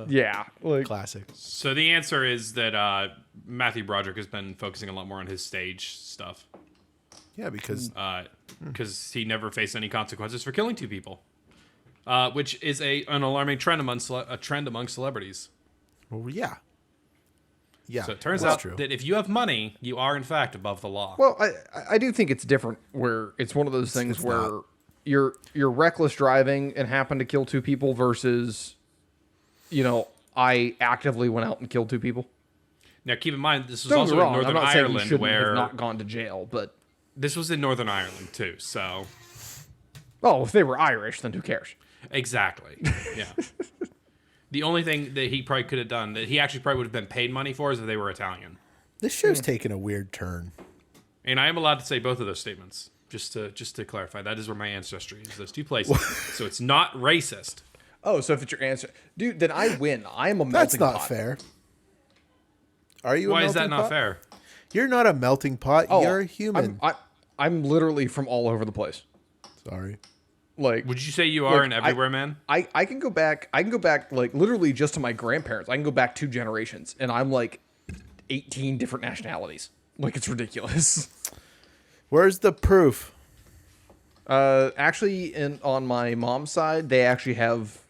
Yeah, like Classic. So the answer is that Matthew Broadrick has been focusing a lot more on his stage stuff Yeah, because because he never faced any consequences for killing 2 people, which is an alarming trend among celebrities. well, yeah. Yeah. So it turns that's out true. that if you have money, you are in fact above the law. Well, I do think it's different where it's one of those things it's where not. you're reckless driving and happen to kill 2 people versus, I actively went out and killed 2 people. Now keep in mind this was Don't also get me in wrong, I'm Northern not saying you Ireland shouldn't where have not gone to jail, but this was in Northern Ireland too. So if they were Irish, then who cares? exactly, yeah. The only thing that he probably could have done that he actually probably would have been paid money for is if they were Italian. This show's taking a weird turn. And I am allowed to say both of those statements. Just to clarify, that is where my ancestry is. Those 2 places. So it's not racist. Oh, so if it's your answer, dude, then I win. I am a melting That's not pot. fair. Are you? Why a is that melting not pot? fair? You're not a melting pot. Oh, You're a human. I'm literally from all over the place. Sorry. Like, Would you say you are Look, an everywhere man? I can go back. I can go back like literally just to my grandparents. I can go back 2 generations, and I'm like 18 different nationalities. Like it's ridiculous. Where's the proof? Actually, on my mom's side, they actually have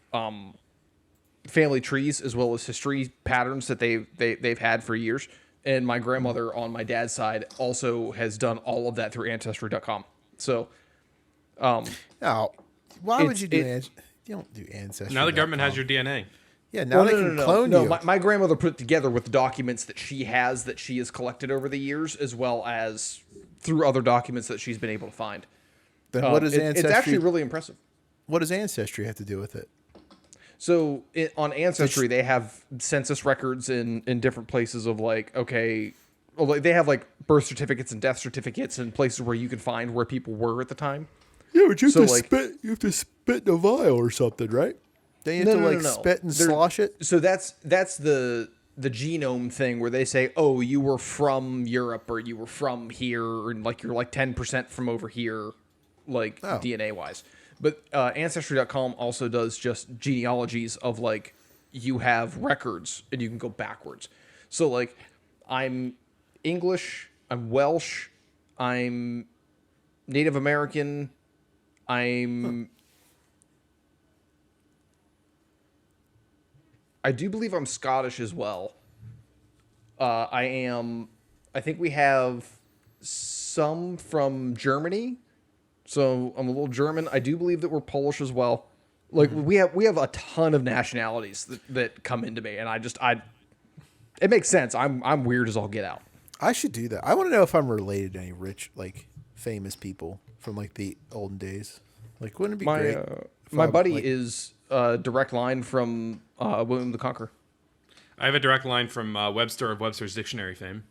family trees as well as history patterns that they've had for years. And my grandmother on my dad's side also has done all of that through Ancestry.com. So, Oh, why would It's- you do it- you don't do ancestry. Now the government has your DNA. Yeah, now they can clone you. My grandmother put it together with the documents that she has collected over the years, as well as through other documents that she's been able to find. Then what does ancestry? It's actually really impressive. What does ancestry have to do with it? So on Ancestry, they have census records in different places of like, okay, well, like, they have like birth certificates and death certificates and places where you can find where people were at the time. Yeah, but you have So, to like- spit. You have to spit in a vial or something, right? Then you have to like spit and There- slosh it. So that's the genome thing where they say, oh, you were from Europe or you were from here, and like you're like 10% from over here, like Oh. DNA wise. But Ancestry.com also does just genealogies of like you have records and you can go backwards. So like I'm English, I'm Welsh, I'm Native American, I do believe I'm Scottish as well. I think we have some from Germany. So I'm a little German. I do believe that we're Polish as well. Like we have a ton of nationalities that come into me, and it makes sense. I'm weird as all get out. I should do that. I want to know if I'm related to any rich, like famous people from like the olden days. Like, wouldn't it be great? My I'm, buddy like- is a direct line from William the Conqueror. I have a direct line from Webster of Webster's Dictionary fame,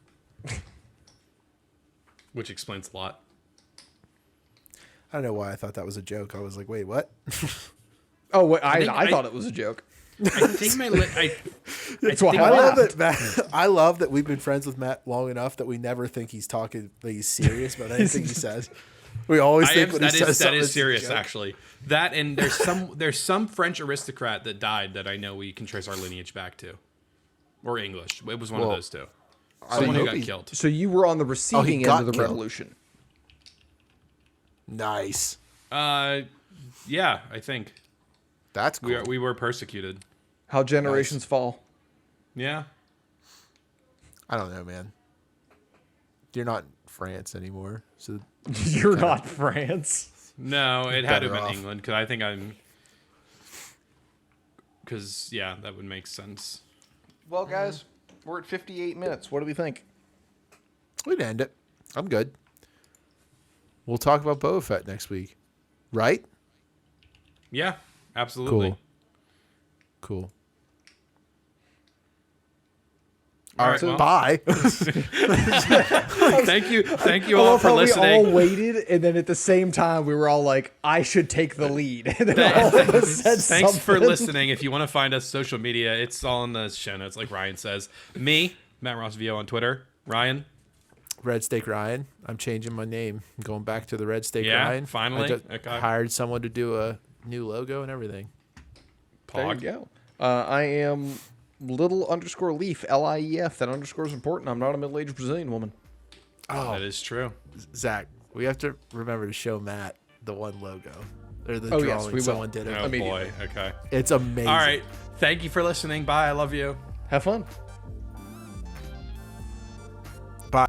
which explains a lot. I don't know why I thought that was a joke. I was like, wait, what? Oh, wait, think I thought it was a joke. I think my That's why think- I I love laughed. that Matt. I love that we've been friends with Matt long enough that we never think he's talking. That he's serious about anything he says. We always think when he says that something, is it's a serious joke. actually. That and there's some French aristocrat that died that I know we can trace our lineage back to, or English. It was one of Well, those two. I Someone who hope got he- killed. So you were on the receiving end got of the killed. revolution. Nice. Yeah, I think That's cool. we were persecuted. How generations fall. Yeah. I don't know, man. You're not France anymore, so You're not France. No, it had to have Better been off. England because I think I'm. Because yeah, that would make sense. Well, guys, we're at 58 minutes. What do we think? we'd end it. I'm good. We'll talk about Boba Fett next week, right? Yeah, absolutely. Cool. All right, well, Bye. thank you I all love for how listening. we all waited, and then at the same time, we were all like, I should take the lead. And then all of us said Thanks for something. listening. If you want to find us social media, it's all in the show notes, like Ryan says. Me, Matt Ross VO on Twitter. Ryan. Red Steak Ryan. I'm changing my name. I'm going back to the Red Steak Yeah, Ryan. finally. I just Okay. hired someone to do a new logo and everything. There you Pog. go. I am little_leaf, LIEF. That underscore is important. I'm not a middle-aged Brazilian woman. That is true. Zach, we have to remember to show Matt the one logo or the Oh, drawing yes, we will. someone did it. Oh Immediately. boy. Okay. It's amazing. All right. Thank you for listening. Bye. I love you. Have fun. Bye.